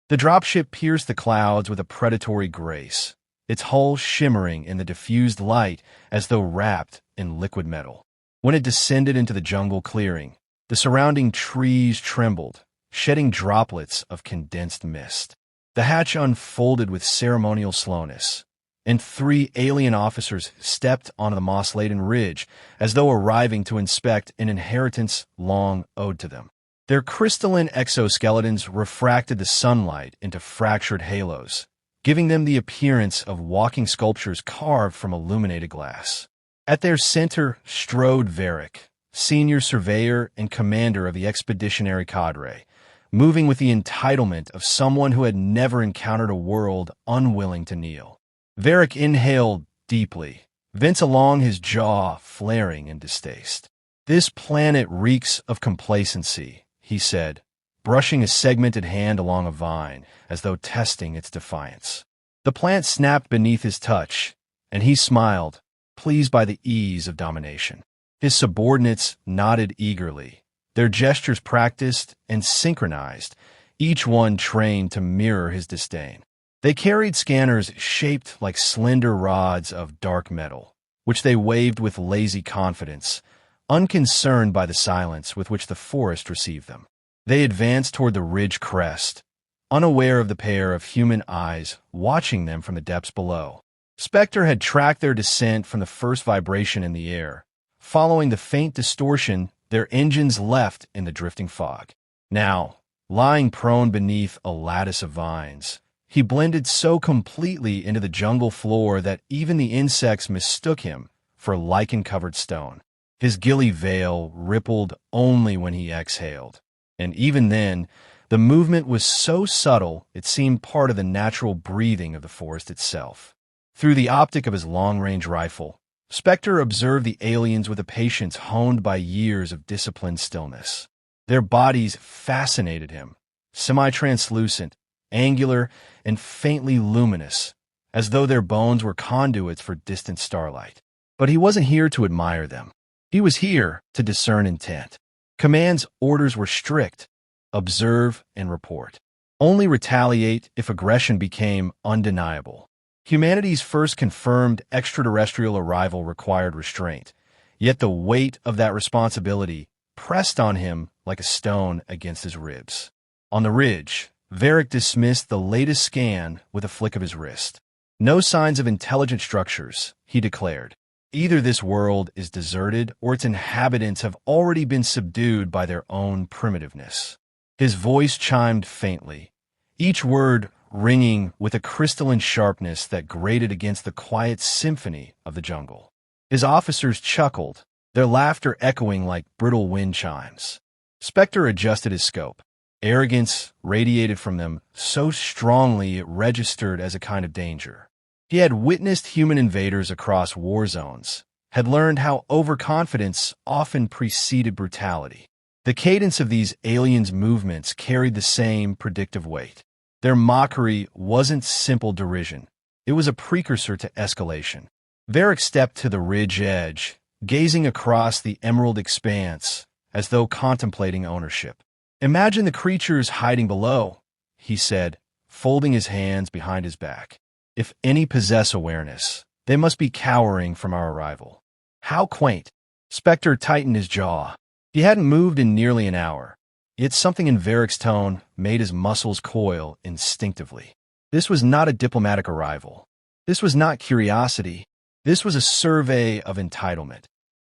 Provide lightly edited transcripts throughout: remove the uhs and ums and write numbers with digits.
The dropship pierced the clouds with a predatory grace, its hull shimmering in the diffused light as though wrapped in liquid metal. When it descended into the jungle clearing, the surrounding trees trembled, shedding droplets of condensed mist. The hatch unfolded with ceremonial slowness, and 3 alien officers stepped onto the moss-laden ridge as though arriving to inspect an inheritance long owed to them. Their crystalline exoskeletons refracted the sunlight into fractured halos, giving them the appearance of walking sculptures carved from illuminated glass. At their center strode Varric, senior surveyor and commander of the expeditionary cadre, moving with the entitlement of someone who had never encountered a world unwilling to kneel. Varric inhaled deeply, vents along his jaw flaring in distaste. "This planet reeks of complacency," he said, brushing a segmented hand along a vine as though testing its defiance. The plant snapped beneath his touch, and he smiled, pleased by the ease of domination. His subordinates nodded eagerly, their gestures practiced and synchronized, each one trained to mirror his disdain. They carried scanners shaped like slender rods of dark metal, which they waved with lazy confidence, unconcerned by the silence with which the forest received them. They advanced toward the ridge crest, unaware of the pair of human eyes watching them from the depths below. Specter had tracked their descent from the first vibration in the air. Following the faint distortion, their engines left in the drifting fog. Now, lying prone beneath a lattice of vines, he blended so completely into the jungle floor that even the insects mistook him for lichen-covered stone. His gilly veil rippled only when he exhaled, and even then, the movement was so subtle it seemed part of the natural breathing of the forest itself. Through the optic of his long-range rifle, Specter observed the aliens with a patience honed by years of disciplined stillness. Their bodies fascinated him, semi-translucent, angular, and faintly luminous, as though their bones were conduits for distant starlight. But he wasn't here to admire them. He was here to discern intent. Command's orders were strict: observe and report. Only retaliate if aggression became undeniable. Humanity's first confirmed extraterrestrial arrival required restraint, yet the weight of that responsibility pressed on him like a stone against his ribs. On the ridge, Varric dismissed the latest scan with a flick of his wrist. "No signs of intelligent structures," he declared. "Either this world is deserted or its inhabitants have already been subdued by their own primitiveness." His voice chimed faintly, each word ringing with a crystalline sharpness that grated against the quiet symphony of the jungle. His officers chuckled, their laughter echoing like brittle wind chimes. Specter adjusted his scope. Arrogance radiated from them so strongly it registered as a kind of danger. He had witnessed human invaders across war zones, had learned how overconfidence often preceded brutality. The cadence of these aliens' movements carried the same predictive weight. Their mockery wasn't simple derision. It was a precursor to escalation. Varric stepped to the ridge edge, gazing across the emerald expanse as though contemplating ownership. "Imagine the creatures hiding below," he said, folding his hands behind his back. "If any possess awareness, they must be cowering from our arrival." How quaint! Specter tightened his jaw. He hadn't moved in nearly an hour, yet something in Varric's tone made his muscles coil instinctively. This was not a diplomatic arrival. This was not curiosity. This was a survey of entitlement,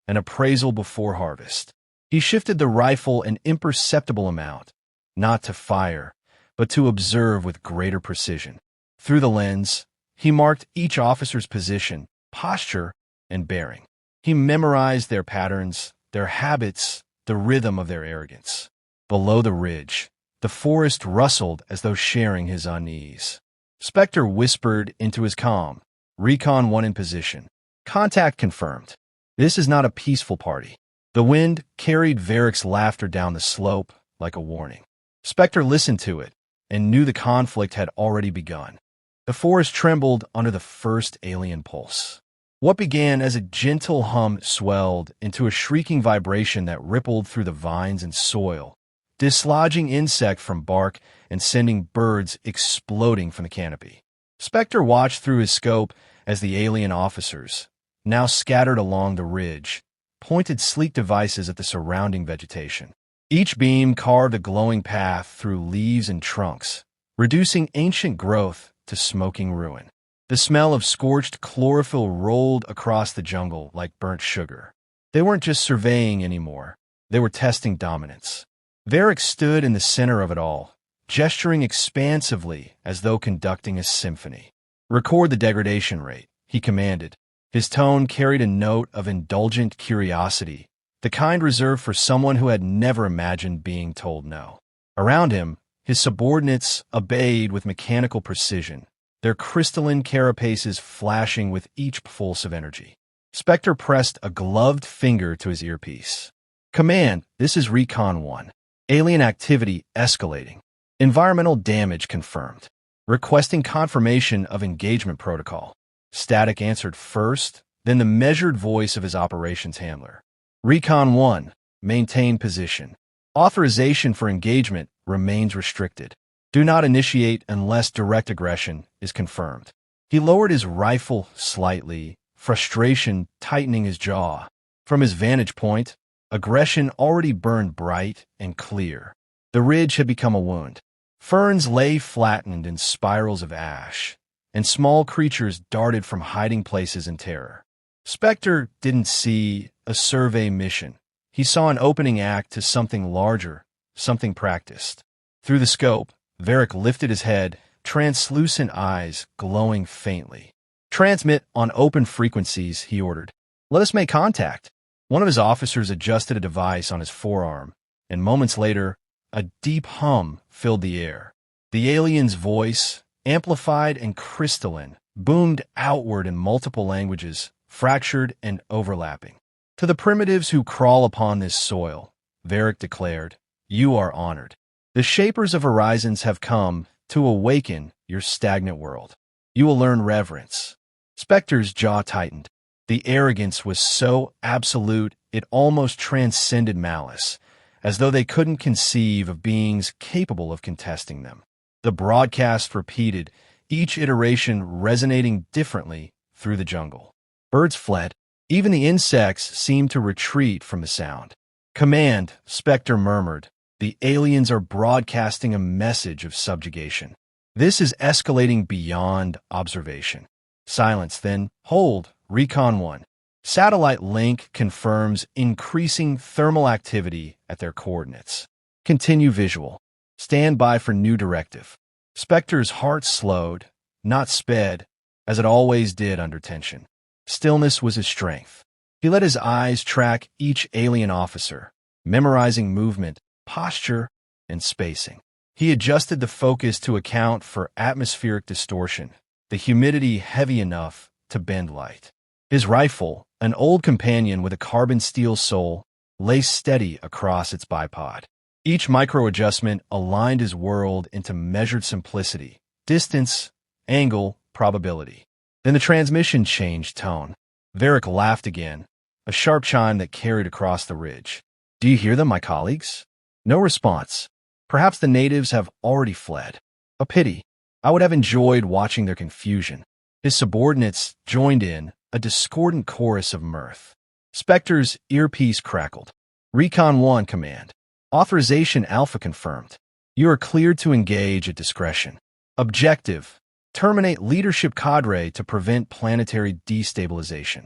an appraisal before harvest. He shifted the rifle an imperceptible amount, not to fire, but to observe with greater precision. Through the lens, he marked each officer's position, posture, and bearing. He memorized their patterns, their habits, the rhythm of their arrogance. Below the ridge, the forest rustled as though sharing his unease. Specter whispered into his comm, "Recon 1 in position. Contact confirmed. This is not a peaceful party." The wind carried Varric's laughter down the slope like a warning. Specter listened to it and knew the conflict had already begun. The forest trembled under the first alien pulse. What began as a gentle hum swelled into a shrieking vibration that rippled through the vines and soil, dislodging insect from bark and sending birds exploding from the canopy. Specter watched through his scope as the alien officers, now scattered along the ridge, pointed sleek devices at the surrounding vegetation. Each beam carved a glowing path through leaves and trunks, reducing ancient growth to smoking ruin. The smell of scorched chlorophyll rolled across the jungle like burnt sugar. They weren't just surveying anymore. They were testing dominance. Varric stood in the center of it all, gesturing expansively as though conducting a symphony. "Record the degradation rate," he commanded. His tone carried a note of indulgent curiosity, the kind reserved for someone who had never imagined being told no. Around him, his subordinates obeyed with mechanical precision, their crystalline carapaces flashing with each pulse of energy. Specter pressed a gloved finger to his earpiece. "Command, this is Recon 1. Alien activity escalating. Environmental damage confirmed. Requesting confirmation of engagement protocol." Static answered first, then the measured voice of his operations handler. "Recon 1, maintain position. Authorization for engagement remains restricted. Do not initiate unless direct aggression is confirmed." He lowered his rifle slightly, frustration tightening his jaw. From his vantage point, aggression already burned bright and clear. The ridge had become a wound. Ferns lay flattened in spirals of ash, and small creatures darted from hiding places in terror. Specter didn't see a survey mission. He saw an opening act to something larger, something practiced. Through the scope, Varric lifted his head, translucent eyes glowing faintly. "Transmit on open frequencies," he ordered. "Let us make contact." One of his officers adjusted a device on his forearm, and moments later, a deep hum filled the air. The alien's voice, amplified and crystalline, boomed outward in multiple languages, fractured and overlapping. "To the primitives who crawl upon this soil," Varric declared, "you are honored. The shapers of horizons have come to awaken your stagnant world. You will learn reverence." Specter's jaw tightened. The arrogance was so absolute it almost transcended malice, as though they couldn't conceive of beings capable of contesting them. The broadcast repeated, each iteration resonating differently through the jungle. Birds fled. Even the insects seemed to retreat from the sound. "Command," Specter murmured. "The aliens are broadcasting a message of subjugation. This is escalating beyond observation." Silence, then, "Hold, Recon 1. Satellite link confirms increasing thermal activity at their coordinates. Continue visual. Stand by for new directive." Specter's heart slowed, not sped, as it always did under tension. Stillness was his strength. He let his eyes track each alien officer, memorizing movement, posture, and spacing. He adjusted the focus to account for atmospheric distortion, the humidity heavy enough to bend light. His rifle, an old companion with a carbon steel sole, lay steady across its bipod. Each micro-adjustment aligned his world into measured simplicity, distance, angle, probability. Then the transmission changed tone. Varric laughed again, a sharp chime that carried across the ridge. "Do you hear them, my colleagues?" No response. Perhaps the natives have already fled. A pity. I would have enjoyed watching their confusion. His subordinates joined in, a discordant chorus of mirth. Specter's earpiece crackled. "Recon 1, command. Authorization Alpha confirmed. You are cleared to engage at discretion. Objective: terminate leadership cadre to prevent planetary destabilization."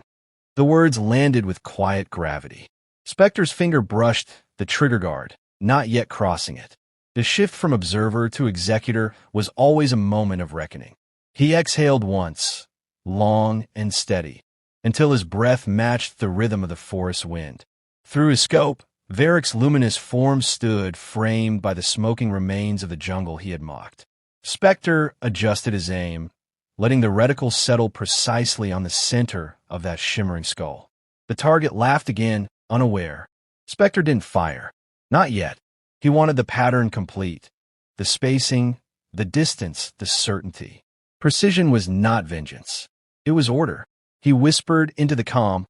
The words landed with quiet gravity. Specter's finger brushed the trigger guard, not yet crossing it. The shift from observer to executor was always a moment of reckoning. He exhaled once, long and steady, until his breath matched the rhythm of the forest wind. Through his scope, Varric's luminous form stood, framed by the smoking remains of the jungle he had mocked. Specter adjusted his aim, letting the reticle settle precisely on the center of that shimmering skull. The target laughed again, unaware. Specter didn't fire. Not yet. He wanted the pattern complete. The spacing, the distance, the certainty. Precision was not vengeance. It was order. He whispered into the comm,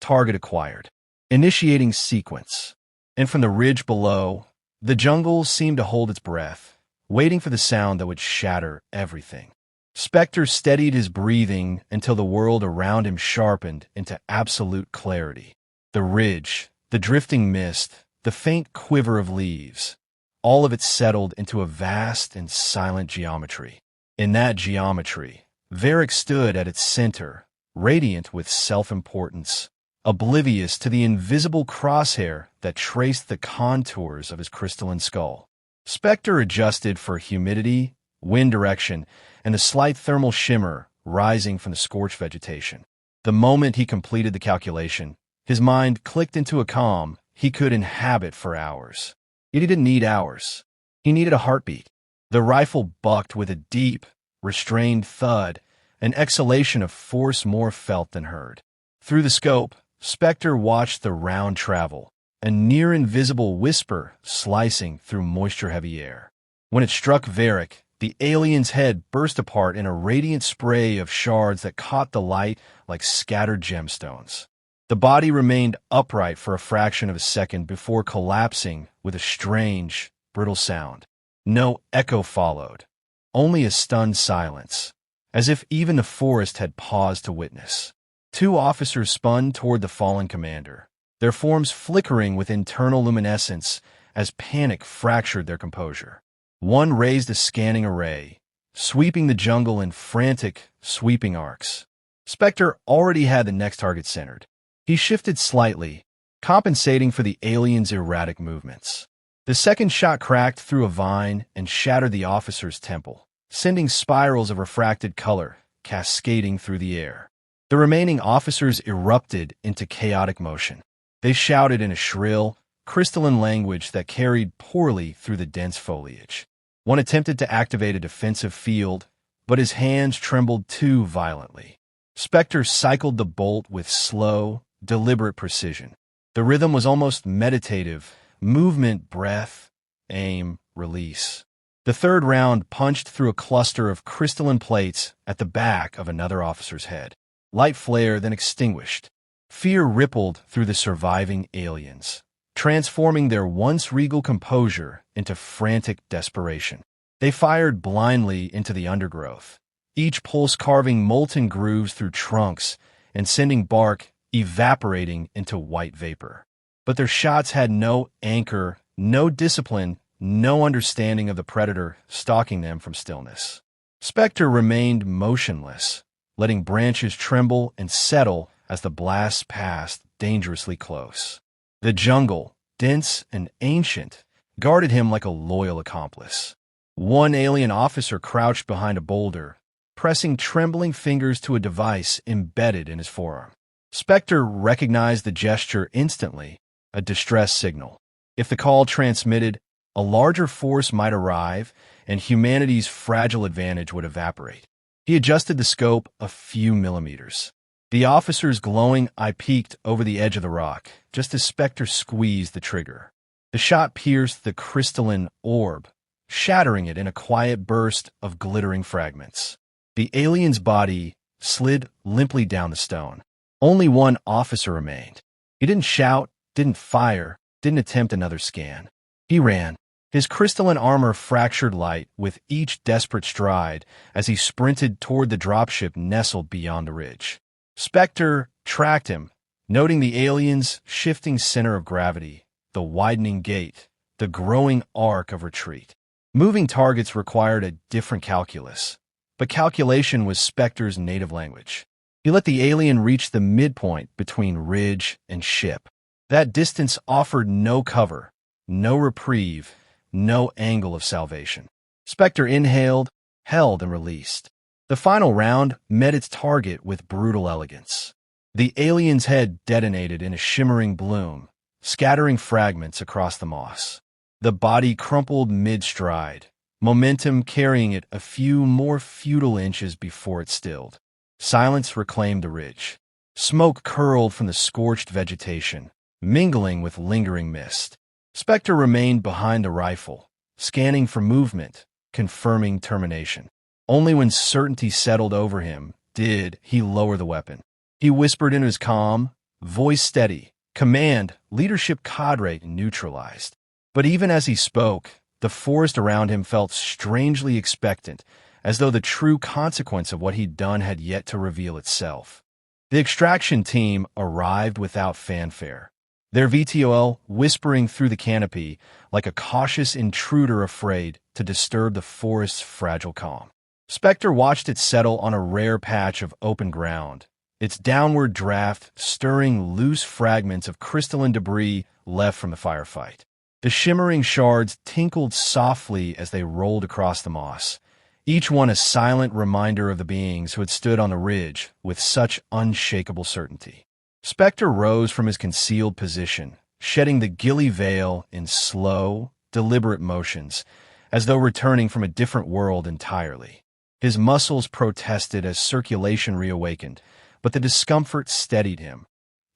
"Target acquired. Initiating sequence." And from the ridge below, The jungle seemed to hold its breath, waiting for the sound that would shatter everything. Specter steadied his breathing until the world around him sharpened into absolute clarity. The ridge, the drifting mist, the faint quiver of leaves, all of it settled into a vast and silent geometry. In that geometry, Varric stood at its center, radiant with self-importance, oblivious to the invisible crosshair that traced the contours of his crystalline skull. Specter adjusted for humidity, wind direction, and the slight thermal shimmer rising from the scorched vegetation. The moment he completed the calculation, his mind clicked into a calm he could inhabit for hours. Yet he didn't need hours. He needed a heartbeat. The rifle bucked with a deep, restrained thud, an exhalation of force more felt than heard. Through the scope, Specter watched the round travel, a near-invisible whisper slicing through moisture-heavy air. When it struck Varric, the alien's head burst apart in a radiant spray of shards that caught the light like scattered gemstones. The body remained upright for a fraction of a second before collapsing with a strange, brittle sound. No echo followed, only a stunned silence, as if even the forest had paused to witness. Two officers spun toward the fallen commander, their forms flickering with internal luminescence as panic fractured their composure. One raised a scanning array, sweeping the jungle in frantic, sweeping arcs. Specter already had the next target centered. He shifted slightly, compensating for the alien's erratic movements. The second shot cracked through a vine and shattered the officer's temple, sending spirals of refracted color cascading through the air. The remaining officers erupted into chaotic motion. They shouted in a shrill, crystalline language that carried poorly through the dense foliage. One attempted to activate a defensive field, but his hands trembled too violently. Specter cycled the bolt with slow, deliberate precision. The rhythm was almost meditative: movement, breath, aim, release. The third round punched through a cluster of crystalline plates at the back of another officer's head. Light flared, then extinguished. Fear rippled through the surviving aliens, transforming their once regal composure into frantic desperation. They fired blindly into the undergrowth, each pulse carving molten grooves through trunks and sending bark evaporating into white vapor. But their shots had no anchor, no discipline, no understanding of the predator stalking them from stillness. Specter remained motionless, letting branches tremble and settle as the blasts passed dangerously close. The jungle, dense and ancient, guarded him like a loyal accomplice. One alien officer crouched behind a boulder, pressing trembling fingers to a device embedded in his forearm. Specter recognized the gesture instantly, a distress signal. If the call transmitted, a larger force might arrive, and humanity's fragile advantage would evaporate. He adjusted the scope a few millimeters. The officer's glowing eye peeked over the edge of the rock, just as Specter squeezed the trigger. The shot pierced the crystalline orb, shattering it in a quiet burst of glittering fragments. The alien's body slid limply down the stone. Only one officer remained. He didn't shout, didn't fire, didn't attempt another scan. He ran, his crystalline armor fractured light with each desperate stride as he sprinted toward the dropship nestled beyond the ridge. Specter tracked him, noting the alien's shifting center of gravity, the widening gait, the growing arc of retreat. Moving targets required a different calculus, but calculation was Specter's native language. He let the alien reach the midpoint between ridge and ship. That distance offered no cover, no reprieve, no angle of salvation. Specter inhaled, held, and released. The final round met its target with brutal elegance. The alien's head detonated in a shimmering bloom, scattering fragments across the moss. The body crumpled mid-stride, momentum carrying it a few more futile inches before it stilled. Silence reclaimed the ridge. Smoke curled from the scorched vegetation, mingling with lingering mist. Specter remained behind the rifle, scanning for movement, confirming termination. Only when certainty settled over him did he lower the weapon. He whispered into his calm, voice steady, command, leadership cadre neutralized. But even as he spoke, the forest around him felt strangely expectant, as though the true consequence of what he'd done had yet to reveal itself. The extraction team arrived without fanfare, their VTOL whispering through the canopy like a cautious intruder afraid to disturb the forest's fragile calm. Specter watched it settle on a rare patch of open ground, its downward draft stirring loose fragments of crystalline debris left from the firefight. The shimmering shards tinkled softly as they rolled across the moss, each one a silent reminder of the beings who had stood on the ridge with such unshakable certainty. Specter rose from his concealed position, shedding the gilly veil in slow, deliberate motions, as though returning from a different world entirely. His muscles protested as circulation reawakened, but the discomfort steadied him.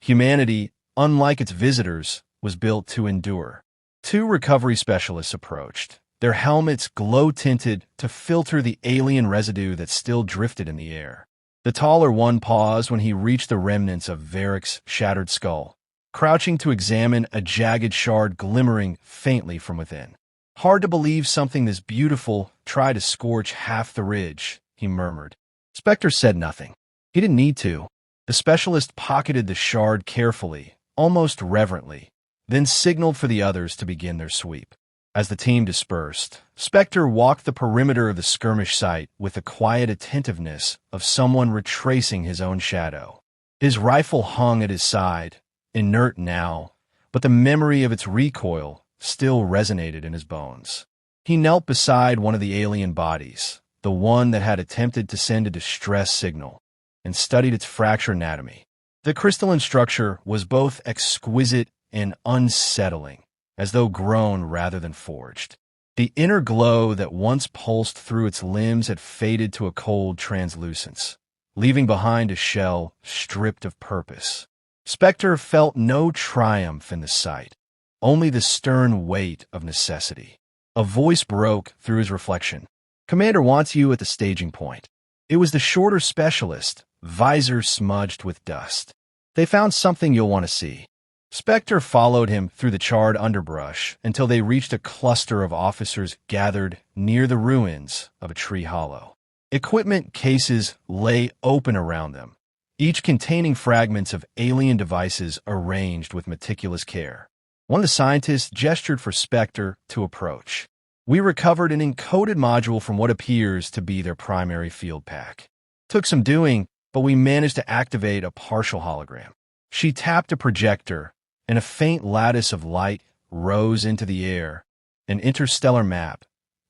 Humanity, unlike its visitors, was built to endure. Two recovery specialists approached, their helmets glow-tinted to filter the alien residue that still drifted in the air. The taller one paused when he reached the remnants of Varric's shattered skull, crouching to examine a jagged shard glimmering faintly from within. "Hard to believe something this beautiful tried to scorch half the ridge," he murmured. Specter said nothing. He didn't need to. The specialist pocketed the shard carefully, almost reverently, then signaled for the others to begin their sweep. As the team dispersed, Specter walked the perimeter of the skirmish site with the quiet attentiveness of someone retracing his own shadow. His rifle hung at his side, inert now, but the memory of its recoil still resonated in his bones. He knelt beside one of the alien bodies, the one that had attempted to send a distress signal, and studied its fracture anatomy. The crystalline structure was both exquisite and unsettling, as though grown rather than forged. The inner glow that once pulsed through its limbs had faded to a cold translucence, leaving behind a shell stripped of purpose. Specter felt no triumph in the sight, only the stern weight of necessity. A voice broke through his reflection. "Commander wants you at the staging point." It was the shorter specialist, visor smudged with dust. "They found something you'll want to see." Specter followed him through the charred underbrush until they reached a cluster of officers gathered near the ruins of a tree hollow. Equipment cases lay open around them, each containing fragments of alien devices arranged with meticulous care. One of the scientists gestured for Specter to approach. "We recovered an encoded module from what appears to be their primary field pack. Took some doing, but we managed to activate a partial hologram." She tapped a projector, and a faint lattice of light rose into the air, an interstellar map,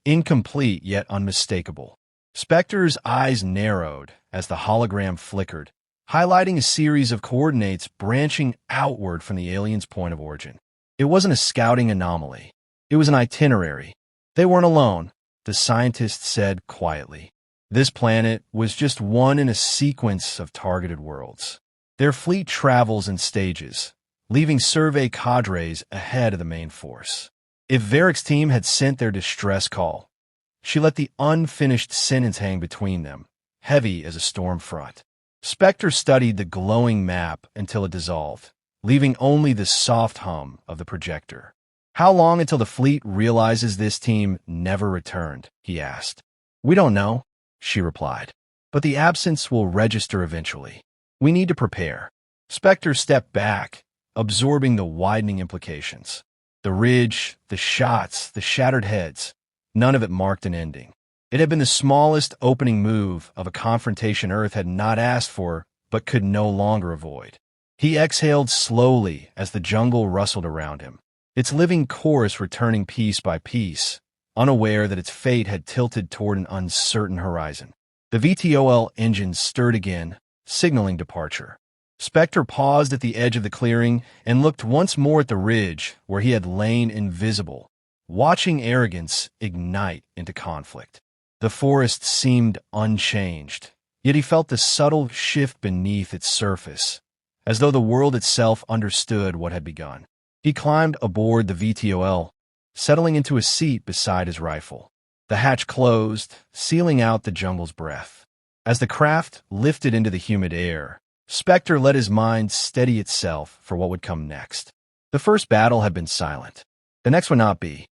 incomplete yet unmistakable. Specter's eyes narrowed as the hologram flickered, highlighting a series of coordinates branching outward from the alien's point of origin. It wasn't a scouting anomaly. It was an itinerary. They weren't alone, the scientist said quietly. This planet was just one in a sequence of targeted worlds. Their fleet travels in stages, leaving survey cadres ahead of the main force. If Varric's team had sent their distress call, she let the unfinished sentence hang between them, heavy as a storm front. Specter studied the glowing map until it dissolved, leaving only the soft hum of the projector. "How long until the fleet realizes this team never returned?" he asked. "We don't know," she replied, "but the absence will register eventually. We need to prepare." Specter stepped back, absorbing the widening implications. The ridge, the shots, the shattered heads, none of it marked an ending. It had been the smallest opening move of a confrontation Earth had not asked for but could no longer avoid. He exhaled slowly as the jungle rustled around him, its living chorus returning piece by piece, unaware that its fate had tilted toward an uncertain horizon. The VTOL engine stirred again, signaling departure. Specter paused at the edge of the clearing and looked once more at the ridge where he had lain invisible, watching arrogance ignite into conflict. The forest seemed unchanged, yet he felt the subtle shift beneath its surface, as though the world itself understood what had begun. He climbed aboard the VTOL, settling into a seat beside his rifle. The hatch closed, sealing out the jungle's breath. As the craft lifted into the humid air, Specter let his mind steady itself for what would come next. The first battle had been silent. The next would not be.